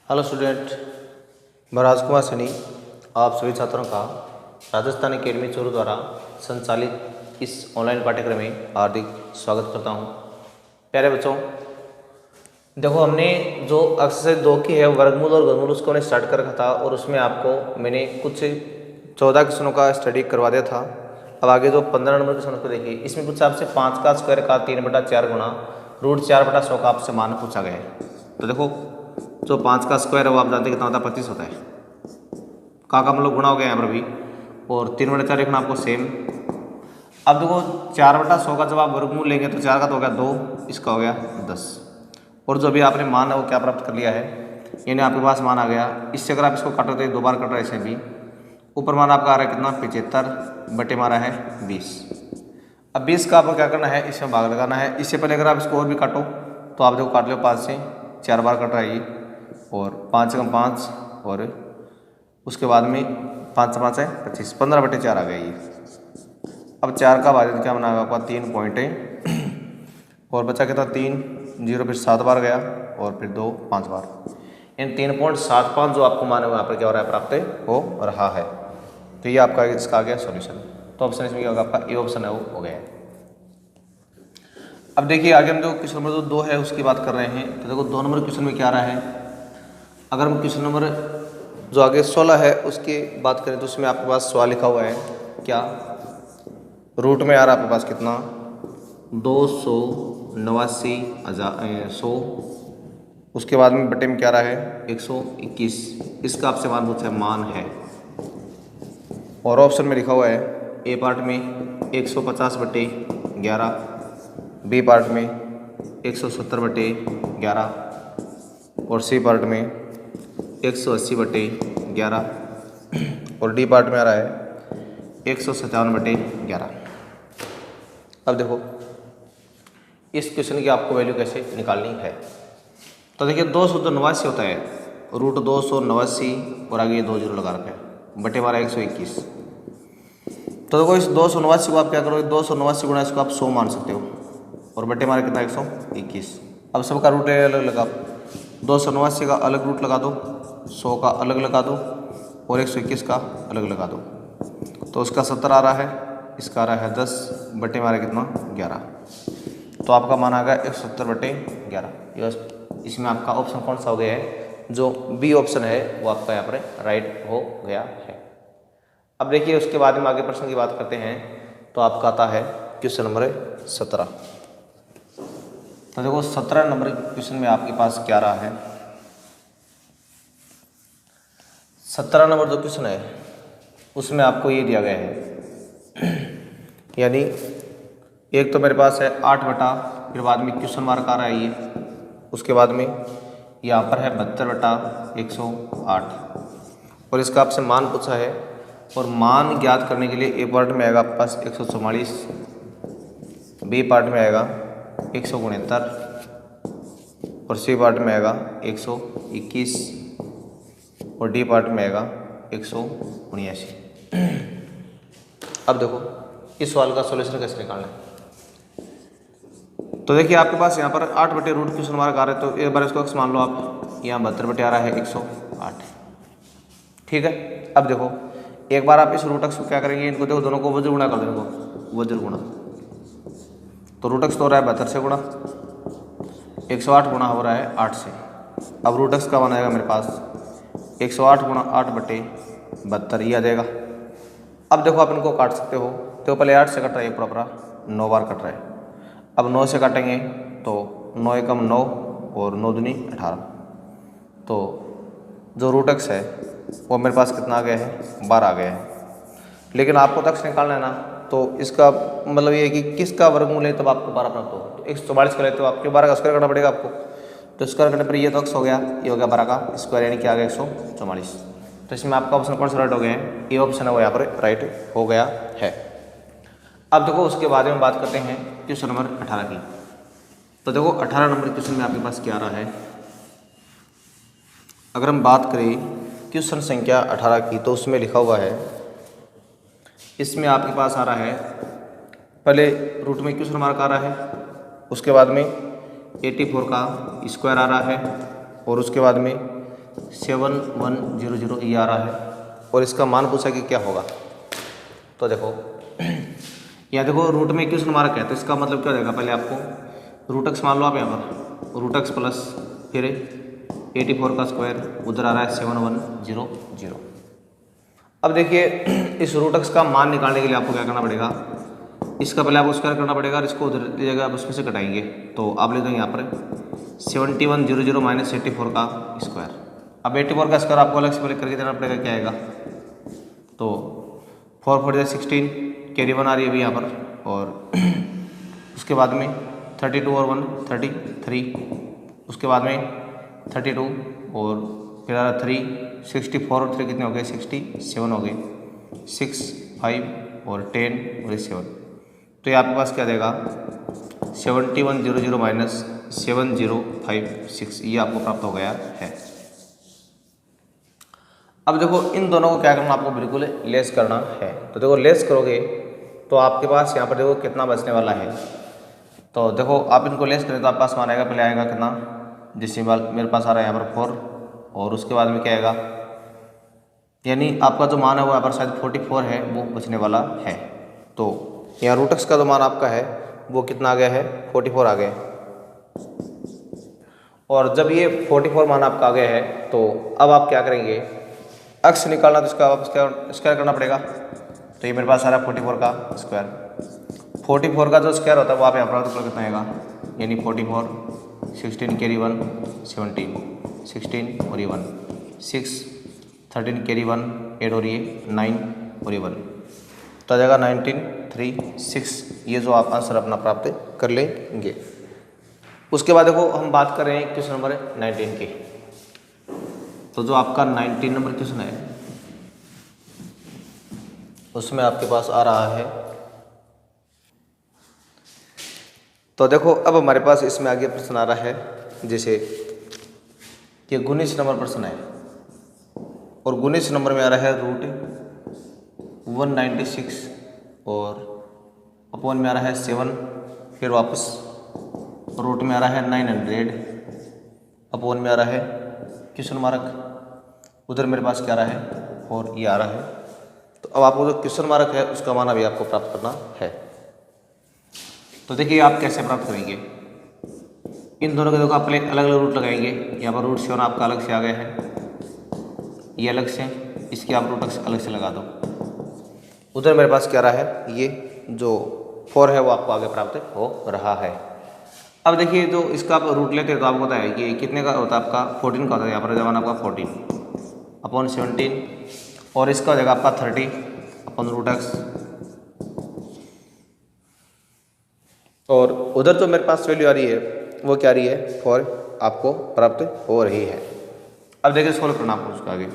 Hello student, मैं राजकुमार सैनी आप सभी छात्रों का राजस्थान अकेडमी चूरू द्वारा संचालित इस ऑनलाइन पाठ्यक्रम में हार्दिक स्वागत करता हूं। प्यारे बच्चों, देखो हमने जो एक्सरसाइज 2 की है वर्गमूल और घनमूल उसको हमने स्टार्ट कर रखा था और उसमें आपको मैंने कुछ 14 क्वेश्चनों का स्टडी करवा दिया था। अब आगे जो 15 नंबर क्वेश्चन को देखिए, इसमें कुछ आपसे 5 का स्क्वायर का 3/4 गुणा √4/100 का आपसे मान पूछा गया है। तो देखो जो 5 का स्क्वायर है वो आप जानते हैं कितना होता है, 25 होता है। का मतलब गुणा हो गया यहाँ पर भी, और 3/4 लिखना आपको सेम। अब देखो 4/100 का जब आप वर्गमूल लेंगे तो 4 का तो हो गया 2, इसका हो गया 10, और जो भी आपने मान है वो क्या प्राप्त कर लिया है, यानी आपके पास मान आ गया। इससे अगर आप इसको काटो तो 2 बार कट रहा है, ऐसे भी ऊपर मान आपका आ रहा है कितना 75 बटे मारा है 20। अब 20 का आपको क्या करना है, इसमें भाग लगाना है। इससे पहले अगर आप इसको और भी काटो तो आप देखो काट लो 5 से 4 बार कट रहा है ये, और 5 से 5, और उसके बाद में 5 से 5 है 25, 15/4 आ गया ये। अब 4 का भाजन क्या बनाएगा आपका 3 पॉइंट है, और बचा कितना 3, 0 फिर 7 बार गया, और फिर 2 5 बार, इन 3.75 जो आपको माने यहाँ पर क्या हो रहा है, प्राप्त हो रहा है। तो ये आपका इसका आ गया सॉल्यूशन। तो ऑप्शन इसमें क्या होगा आपका, ए ऑप्शन है वो हो गया है। अब देखिए आगे हम जो क्वेश्चन नंबर 2 है उसकी बात कर रहे हैं। तो देखो 2 नंबर क्वेश्चन में क्या आ रहा है, अगर हम क्वेश्चन नंबर जो आगे 16 है उसकी बात करें तो उसमें आपके पास सवाल लिखा हुआ है क्या, रूट में आ रहा है आपके पास कितना 289,100, उसके बाद में बटे में क्या आ रहा है 121, इसका आपसे मान पूछा है, मान है। और ऑप्शन में लिखा हुआ है ए पार्ट में 150/11, बी पार्ट में 170/11, और सी पार्ट में 180/11, और डी पार्ट में आ रहा है 157/11। अब देखो इस क्वेश्चन की आपको वैल्यू कैसे निकालनी है। तो देखिए 289 होता है, √289, और आगे ये 2 0 लगा रखा है, बटे मारा 121। तो देखो इस 289 को आप क्या करोगे, 289 गुणा इसको आप 100 मान सकते हो, और बटे मारे कितना 121। अब सबका रूट अलग लगा, 289 का अलग रूट लगा दो, 100 का अलग लगा दो, और 121 का अलग लगा दो। तो उसका 70 आ रहा है, इसका आ रहा है 10, बटे मारे कितना 11। तो आपका मान आ गया 170/11। इसमें आपका ऑप्शन कौन सा हो गया है, जो बी ऑप्शन है वो आपका यहाँ पर राइट हो गया है। अब देखिए उसके बाद में आगे प्रश्न की बात करते हैं। तो आपका आता है क्वेश्चन नंबर 17। तो देखो 17 नंबर क्वेश्चन में आपके पास क्या रहा है, 17 नंबर जो क्वेश्चन है उसमें आपको ये दिया गया है, यानी एक तो मेरे पास है 8 बटा, फिर बाद में क्वेश्चन मार्क आ रहा है ये, उसके बाद में यहाँ पर है 72/108, और इसका आपसे मान पूछा है। और मान ज्ञात करने के लिए ए पार्ट में आएगा आपके पास 144, बी पार्ट में आएगा 169, और सी पार्ट में आएगा 121, और डी पार्ट में आएगा 179। अब देखो इस सवाल का सॉल्यूशन कैसे निकालना है। तो देखिए आपके पास यहाँ पर 8 बटे रूट क्वेश्चन मार्क आ रहा है, तो एक बार इसको x मान लो आप, यहाँ 72 बटे आ रहा है 108, ठीक है। अब देखो एक बार आप इस रूट x को क्या करेंगे, इनको देखो दोनों को वज्र गुणा कर देंगे, वज्र गुणा, तो रूट x तो हो रहा है 72 से गुणा, 108 गुणा हो रहा है 8 से। अब रूट x का मान आएगा मेरे पास 108 गुणा 8 बटे 72, ये आ जाएगा। अब देखो आप इनको काट सकते हो, तो पहले 8 से कट रहा है पूरा 9 बार कट रहा है। अब 9 से काटेंगे तो 9 एकम 9, और 9 दूनी 18, तो जो रूट x है वो मेरे पास कितना आ गया है, 12 आ गया है। लेकिन आपको तक निकालना है ना, तो इसका मतलब ये है कि किसका वर्गमूल है तब आपको 12 प्राप्त हो। तो 144 का लेते हो आपके 12 का स्क्वायर करना पड़ेगा आपको, तो स्क्वायर करने पर ये तो x हो गया, ये हो गया 12 का स्क्वायर, यानी कि आ गया 144। तो इसमें आपका ऑप्शन कौन सा राइट हो गया है, ये ऑप्शन है वो यहाँ पर राइट हो गया है। अब देखो उसके बाद में बात करते हैं क्वेश्चन नंबर 18 की। तो देखो 18 नंबर क्वेश्चन में आपके पास क्या आ रहा है, अगर हम बात करें क्वेश्चन संख्या 18 की, तो उसमें लिखा हुआ है, इसमें आपके पास आ रहा है पहले रूट में क्वेश्चन मार्क आ रहा है, उसके बाद में 84 का स्क्वायर आ रहा है, और उसके बाद में 7100 ये आ रहा है और इसका मान पूछा कि क्या होगा। तो देखो यहाँ देखो रूट में क्वेश्चन मार्क है, तो इसका मतलब क्या हो जाएगा, पहले आपको रूट एक्स मान लो आप यहाँ पर, रूट एक्स प्लस फिर 84 का स्क्वायर, उधर आ रहा है 7100। अब देखिए इस रूट एक्स का मान निकालने के लिए आपको क्या करना पड़ेगा, इसका पहले आपको स्क्वायर करना पड़ेगा और इसको उधर लीजिएगा, आप उसमें से घटाएंगे। तो आप ले दो यहाँ पर 7100 माइनस 84 का स्क्वायर। अब 84 का स्क्वायर आपको अलग से पहले करके देना पड़ेगा, क्या आएगा, तो 4 4 16 कैरी 1 आ रही है अभी यहाँ पर, और उसके बाद में 32 और 1 33, उसके बाद में 32 और फिर आ रहा 3 64 और 3 कितने हो गए 67 हो गए, 6 5 और 10 और 7। तो ये आपके पास क्या देगा 7100 माइनस 7056, ये आपको प्राप्त हो गया है। अब देखो इन दोनों को क्या करना, आपको बिल्कुल लेस करना है। तो देखो लेस करोगे तो आपके पास यहाँ पर देखो कितना बचने वाला है। तो देखो आप इनको लेस करें तो आपके पास मान आएगा, पहले आएगा कितना, डेसिमल मेरे पास आ रहा है यहाँ पर 4 और उसके बाद में क्या आएगा, यानी आपका जो मान है वो यहाँ पर शायद 44 है, वो बचने वाला है। तो यहाँ रूट एक्स का जो मान आपका है वो कितना आ गया है 44 आ गया। और जब ये 44 मान आपका आ गया है तो अब आप क्या करेंगे, एक्स निकालना, तो इसका आप स्क्वायर करना पड़ेगा। तो ये मेरे पास आ रहा है 44 का स्क्वायर, 44 का जो स्क्वायर होता है वो आप यहाँ पर कितना आएगा, यानी 44 16 कैरी 1 17 16 और ये 1 6 13 कैरी 1 8 और ये 9 और ये 1, तो आ जाएगा 19 3 6। ये जो आप आंसर अपना प्राप्त कर लेंगे। उसके बाद देखो हम बात कर रहे हैं क्वेश्चन नंबर 19 की। तो जो आपका 19 नंबर क्वेश्चन है उसमें आपके पास आ रहा है, तो देखो अब हमारे पास इसमें आगे प्रश्न आ रहा है, जैसे कि 19 नंबर प्रश्न है और 19 नंबर में आ रहा है रूट 196 और अपॉन में आ रहा है 7, फिर वापस रूट में आ रहा है 900 अपॉन में आ रहा है क्वेश्चन मार्क, उधर मेरे पास क्या आ रहा है 4 ये आ रहा है। तो अब आपको जो क्वेश्चन मार्क है उसका मान अभी आपको प्राप्त करना है। तो देखिए आप कैसे प्राप्त करेंगे, इन दोनों के देखो आप पहले अलग अलग रूट लगाएंगे। यहाँ पर रूट 7 आपका अलग से आ गया है, ये अलग से, इसके आप रूट अलग से लगा दो। उधर मेरे पास क्या रहा है, ये जो 4 है वो आपको आगे प्राप्त हो रहा है। अब देखिए जो इसका आप रूट लेते हैं तो आपको पता है कि कितने का होता है आपका 14 का होता है, यहाँ पर जमाना आपका 14 अपॉन 17 और इसका हो जाएगा आपका 30 अपॉन रूट एक्स, और उधर जो मेरे पास वैल्यू आ रही है वो क्या आ रही है 4 आपको प्राप्त हो रही है। अब देखिए सोल्व करना आपको उसका आगे।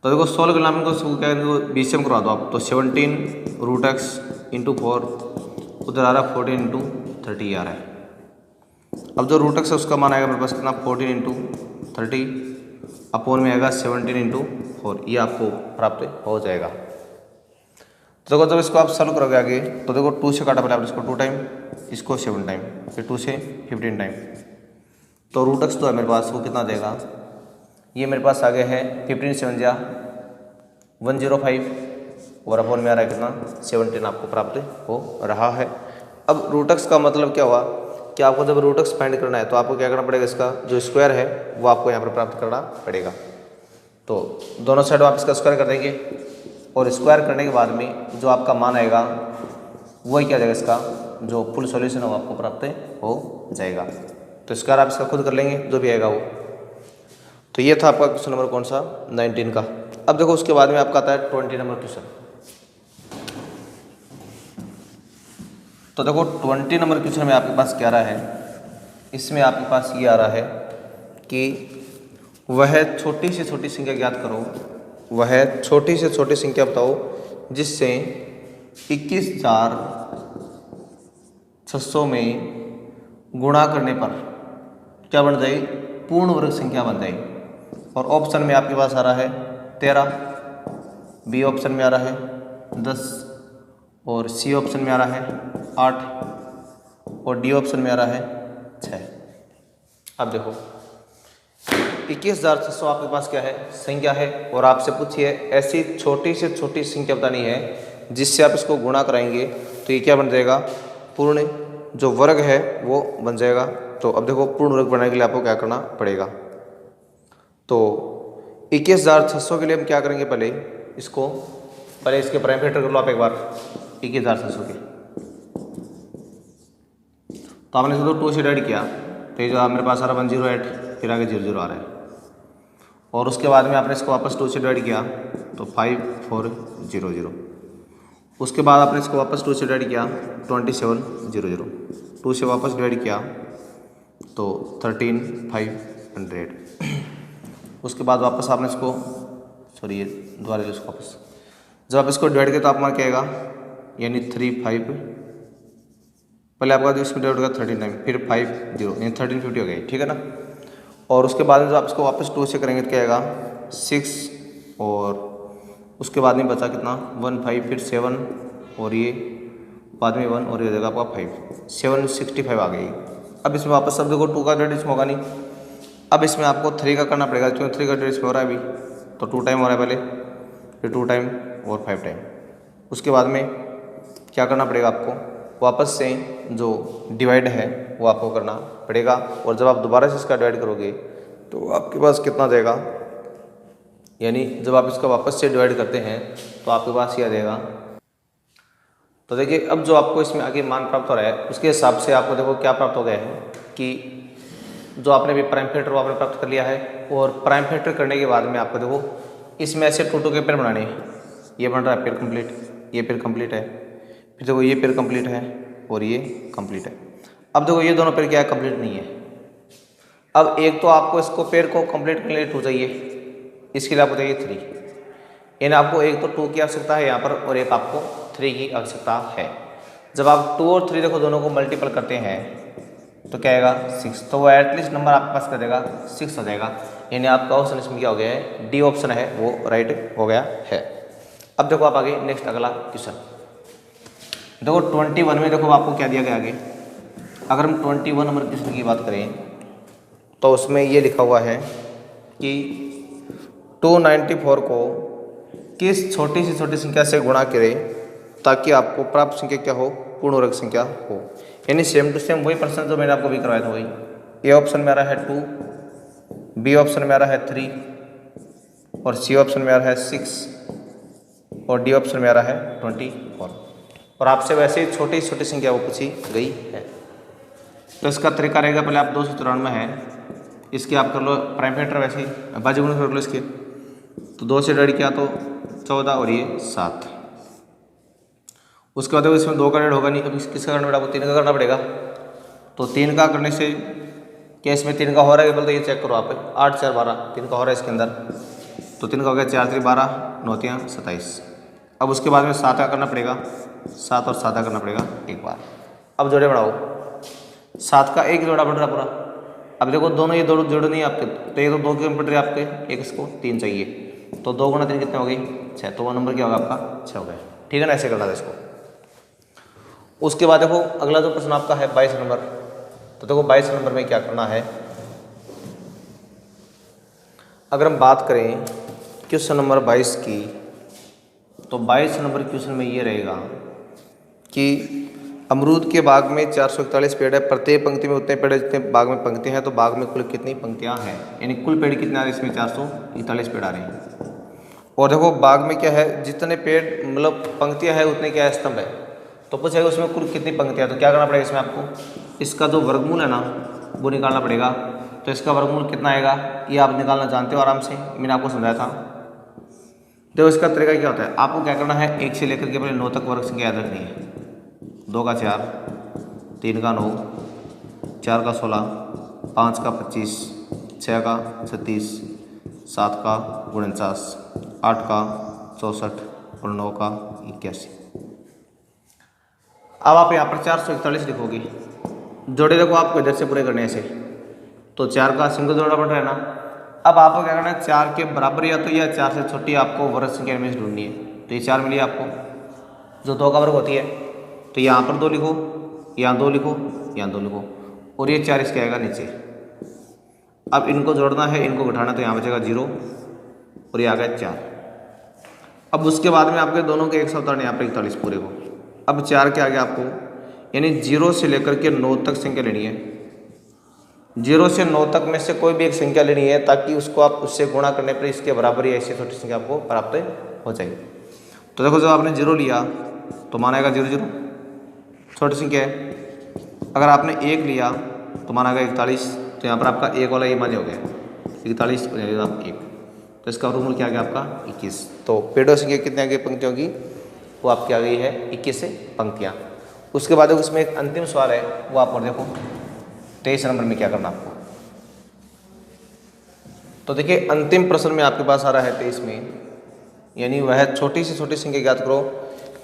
तो देखो सोल्व करना आपको क्या बीसीएम करवा दो आप, तो 17 रूट एक्स इंटू 4, उधर आ रहा है 14 इंटू 30 आ रहा है। अब जो रूट एक्स है उसका मान आएगा मेरे पास कितना 14 इंटू 30 अपॉन में आएगा 17 इंटू 4, ये आपको प्राप्त हो जाएगा। तो देखो जब इसको आप सॉल्व करोगे आगे तो देखो 2 से काटा, पहले आप इसको 2 टाइम, इसको 7 टाइम, फिर 2 से 15 टाइम। तो रूट एक्स तो है मेरे पास वो कितना देगा, ये मेरे पास आ गया है 15 7 जा 105 और अपॉन में आ रहा है कितना 17 आपको प्राप्त हो रहा है। अब रूट एक्स का मतलब क्या हुआ कि आपको जब रूट एक्स फाइंड करना है तो आपको क्या करना पड़ेगा, इसका जो स्क्वायर है वो आपको यहाँ पर प्राप्त करना पड़ेगा। तो दोनों साइड आप इसका स्क्वायर कर देंगे और स्क्वायर करने के बाद में जो आपका मान आएगा वही क्या जाएगा, इसका जो फुल सॉल्यूशन है वो आपको प्राप्त हो जाएगा। तो स्क्वायर आप इसका खुद कर लेंगे जो भी आएगा वो। तो ये था आपका क्वेश्चन नंबर कौन सा 19 का। अब देखो उसके बाद में आपका आता है 20 नंबर क्वेश्चन। तो देखो 20 नंबर क्वेश्चन में आपके पास क्या रहा है, इसमें आपके पास ये आ रहा है कि वह छोटी से छोटी संख्या ज्ञात करो, वह छोटी से छोटी संख्या बताओ जिससे 21,600 में गुणा करने पर क्या बन जाए, पूर्ण वर्ग संख्या बन जाए। और ऑप्शन में आपके पास आ रहा है 13, बी ऑप्शन में आ रहा है 10 और सी ऑप्शन में आ रहा है 8 और डी ऑप्शन में आ रहा है 6। अब देखो 21,600 आपके पास क्या है, संख्या है। और आपसे पूछिए ऐसी छोटी से छोटी संख्या बतानी है जिससे आप इसको गुणा कराएंगे तो ये क्या बन जाएगा, पूर्ण जो वर्ग है वो बन जाएगा। तो अब देखो पूर्ण वर्ग बनाने के लिए आपको क्या करना पड़ेगा, तो 21,600 के लिए हम क्या करेंगे, पहले इसके प्राइम फैक्टर कर लो आप एक बार 21,600 के। तो आपने इसको 2 से डिवाइड किया तो ये जो मेरे पास आ रहा 108, फिर आगे 00 आ रहा है। और उसके बाद में आपने इसको वापस 2 से डिवाइड किया तो 5400। उसके बाद आपने इसको वापस 2 से डिवाइड किया 2700, 2 से वापस डिवाइड किया तो 13500। उसके बाद वापस आपने इसको ये दोबारा इसको वापस जब आप इसको डिवाइड किया तो आप मान क्या आएगा, यानी 35, पहले आपका जो इसमें डिवाइड होगा 39, फिर 50 यानी 1350 हो गई, ठीक है ना। और उसके बाद में जब आप इसको वापस 2 से करेंगे तो क्या आएगा 6, और उसके बाद में बचा कितना 15, फिर 7 और ये बाद में 1 और ये हो जाएगा आपका 5, 765 आ गई। अब इसमें वापस सब देखो 2 का डिवाइड इसमें होगा नहीं, अब इसमें आपको 3 का करना पड़ेगा क्योंकि 3 का डिवाइड इसमें हो रहा है अभी, तो 2 टाइम हो रहा है पहले, फिर 2 टाइम और 5 टाइम। उसके बाद में क्या करना पड़ेगा आपको, वापस से जो डिवाइड है वो आपको करना पड़ेगा। और जब आप दोबारा से इसका डिवाइड करोगे तो आपके पास कितना जाएगा, यानी जब आप इसका वापस से डिवाइड करते हैं तो आपके पास ये आ जाएगा। तो देखिए अब जो आपको इसमें आगे मान प्राप्त हो रहा है उसके हिसाब से आपको देखो क्या प्राप्त हो गया है कि जो आपने भी प्राइम फैक्टर वो आपने प्राप्त कर लिया है। और प्राइम फैक्टर करने के बाद में आपको देखो इसमें ऐसे 2 के पेयर बनाने हैं, ये बन रहा है पेयर कंप्लीट, ये पेयर कंप्लीट है, फिर देखो ये पेयर कंप्लीट है और ये कंप्लीट है। अब देखो ये दोनों पेयर क्या है, कंप्लीट नहीं है। अब एक तो आपको इसको पेयर को कंप्लीट करने के लिए 2 चाहिए, इसके लिए आपको चाहिए 3, यानी आपको एक तो 2 की आवश्यकता है यहाँ पर और एक आपको 3 की आवश्यकता है। जब आप 2 और 3 देखो दोनों को मल्टीपल करते हैं तो क्या आएगा 6, तो वो एटलीस्ट नंबर आपके पास कर देगा 6 हो जाएगा, यानी आपका ऑप्शन इसमें क्या हो गया है, डी ऑप्शन है वो राइट हो गया है। अब देखो आप आगे नेक्स्ट अगला क्वेश्चन देखो 21 में देखो आपको क्या दिया गया आगे। अगर हम 21 नंबर क्वेश्चन की बात करें तो उसमें ये लिखा हुआ है कि 294 को किस छोटी से छोटी संख्या से गुणा करें ताकि आपको प्राप्त संख्या क्या हो, पूर्ण वर्ग संख्या हो। यानी सेम टू सेम वही प्रश्न जो मैंने आपको भी करवाया था वही। ए ऑप्शन में आ रहा है 2, बी ऑप्शन में आ रहा है 3 और सी ऑप्शन में आ रहा है 6 और डी ऑप्शन में आ रहा है 24। और आपसे वैसे ही छोटी छोटी संख्या वो पूछी गई है। तो इसका तरीका रहेगा, पहले आप 294 है, इसके आप कर लो प्राइम फैक्टर वैसे ही बाजी गुण कर लो इसके, तो 2 से डिवाइड किया तो 14 और ये 7। उसके बाद इसमें 2 का डिवाइड होगा नहीं, अब किसका करना पड़ेगा, 3 का करना पड़ेगा। तो 3 का करने से क्या इसमें 3 का हो रहा है, बोलते ये चेक करो आप, 8 4 12 3 का हो रहा है इसके अंदर, तो 3 का हो गया 4 3 12 9 3 27। अब उसके बाद में 7 का करना पड़ेगा, 7 और 7 का करना पड़ेगा एक बार। अब जोड़े बढ़ाओ, 7 का एक जोड़ा बढ़ रहा पूरा। अब देखो दोनों ये दो जोड़े नहीं आपके, तो ये तो 2 किलोमीटर है आपके, एक इसको 3 चाहिए, तो 2 गुणा 3 कितने हो गई 6, तो वो नंबर क्या होगा आपका 6 हो गया, ठीक है ना। ऐसे करना था इसको। उसके बाद देखो अगला जो प्रश्न आपका है 22 नंबर। तो देखो 22 नंबर में क्या करना है, अगर हम बात करें क्वेश्चन नंबर 22 की, तो 22 नंबर क्वेश्चन में ये रहेगा कि अमरूद के बाग में 441 पेड़ है, प्रत्येक पंक्ति में उतने पेड़ है जितने बाग में पंक्तियां हैं, तो बाग में कुल कितनी पंक्तियां हैं, यानी कुल पेड़ कितने आ रहे हैं, इसमें 441 पेड़ आ रहे हैं। और देखो बाग में क्या है, जितने पेड़ मतलब पंक्तियां है उतने क्या है स्तंभ है, तो पूछेगा उसमें कुल कितनी पंक्तियां, तो क्या करना पड़ेगा इसमें आपको, इसका जो वर्गमूल है ना वो निकालना पड़ेगा। तो इसका वर्गमूल कितना आएगा ये आप निकालना जानते हो आराम से, मैंने आपको समझाया था। तो इसका तरीका क्या होता है, आपको क्या करना है, 1 से लेकर के पहले 9 तक वर्ग संख्या याद रखनी है। 2 का 4, 3 का 9, 4 का 16, 5 का 25, 6 का 36, 7 का 49, 8 का 64 और 9 का 81। अब आप यहाँ पर 441 लिखोगे, जोड़े देखो आपको इधर से पूरे करने ऐसे, तो 4 का सिंगल जोड़ा बन रहा है ना। अब आपको क्या करना है, 4 के बराबर या तो या 4 से छोटी आपको वर्ग संख्या में ढूंढनी है। तो ये 4 मिली आपको, जो 2 का वर्ग होती है, तो यहाँ पर 2 लिखो, यहाँ 2 लिखो, यहाँ 2 लिखो, और ये 4 इसके आएगा नीचे। अब इनको जोड़ना है, इनको घटाना, तो यहाँ बचेगा 0 और ये आ गया 4। अब उसके बाद में आपके दोनों के एक साथ उतारने, यहाँ पर 41 पूरे को। अब 4 के आगे आपको यानी 0 से लेकर के 9 तक संख्या लेनी है। 0 से 9 तक में से कोई भी एक संख्या लेनी है, ताकि उसको आप उससे गुणा करने पर इसके बराबर या ऐसी छोटी संख्या आपको प्राप्त हो जाएगी। तो देखो, जब आपने 0 लिया तो माना आएगा 0 0, छोटी संख्या है। अगर आपने 1 लिया तो माना आएगा 41, तो यहाँ पर आपका 1 वाला ये मान हो गया 41 और 1, तो इसका वर्गमूल क्या आ गया आपका 21। तो पेड़ों संख्या कितने आगे पंक्तियों की, वो आपकी आ गई है 21 से पंक्तियाँ। उसके बाद उसमें एक अंतिम सवाल है, वो आप और देखो 23 नंबर में क्या करना आपको। तो देखिए, अंतिम प्रश्न में आपके पास आ रहा है 23 में, यानी वह छोटी से छोटी संख्या ज्ञात करो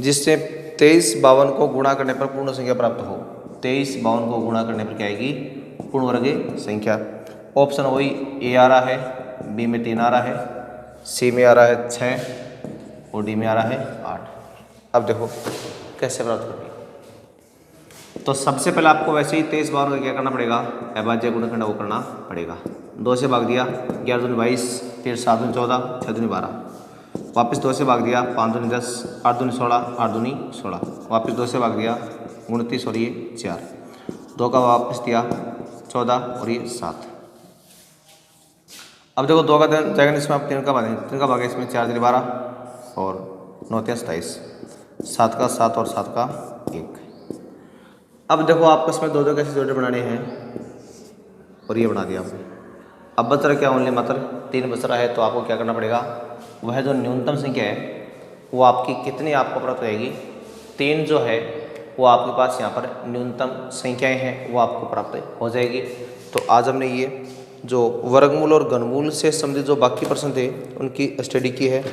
जिससे 23 52 को गुणा करने पर पूर्ण संख्या प्राप्त हो। 23 52 को गुणा करने पर क्या आएगी, पूर्ण वर्ग संख्या। ऑप्शन वही ए आ रहा है, बी में 3 आ रहा है, सी में आ रहा है 6 और डी में आ रहा है 8। अब देखो कैसे प्राप्त करनी है। तो सबसे पहले आपको वैसे ही 23 52 का क्या करना पड़ेगा, अभाज्य गुणनखंड वो करना पड़ेगा। 2 से भाग दिया, 11 दूनी 22, फिर 7 दूनी 14, 6 दूनी 12, वापस 2 से भाग दिया, 5 दूनी 10, 8 दूनी 16, 8 दूनी 16, वापस 2 से भाग दिया, 29 और ये 4, 2 का वापस दिया 14 और ये 7। अब देखो 2 का जाएगा, इसमें आप 3 का भागेंगे, 3 का भागे इसमें 4 दूनी 12 और 9 3 27, 7 का 7 और 7 का 1। अब देखो आपस में 2 कैसे जोड़े बनाने हैं, और ये बना दिया आपने। अब बच रहा क्या, ओनली मात्र 3 बच रहा है। तो आपको क्या करना पड़ेगा, वह जो न्यूनतम संख्या है वो आपकी कितनी आपको प्राप्त होएगी, 3 जो है वो आपके पास यहाँ पर न्यूनतम संख्याएं हैं, वो आपको प्राप्त हो जाएगी। तो आज हमने ये जो वर्गमूल और घनमूल से संबंधित जो बाकी प्रश्न थे उनकी स्टडी की है।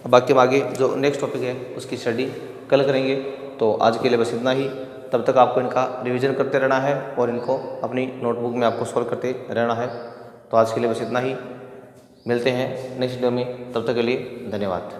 बाकी हम आगे जो नेक्स्ट टॉपिक है उसकी स्टडी कल करेंगे। तो आज के लिए बस इतना ही। तब तक आपको इनका रिवीजन करते रहना है और इनको अपनी नोटबुक में आपको सॉल्व करते रहना है। तो आज के लिए बस इतना ही, मिलते हैं नेक्स्ट वीडियो में, तब तक के लिए धन्यवाद।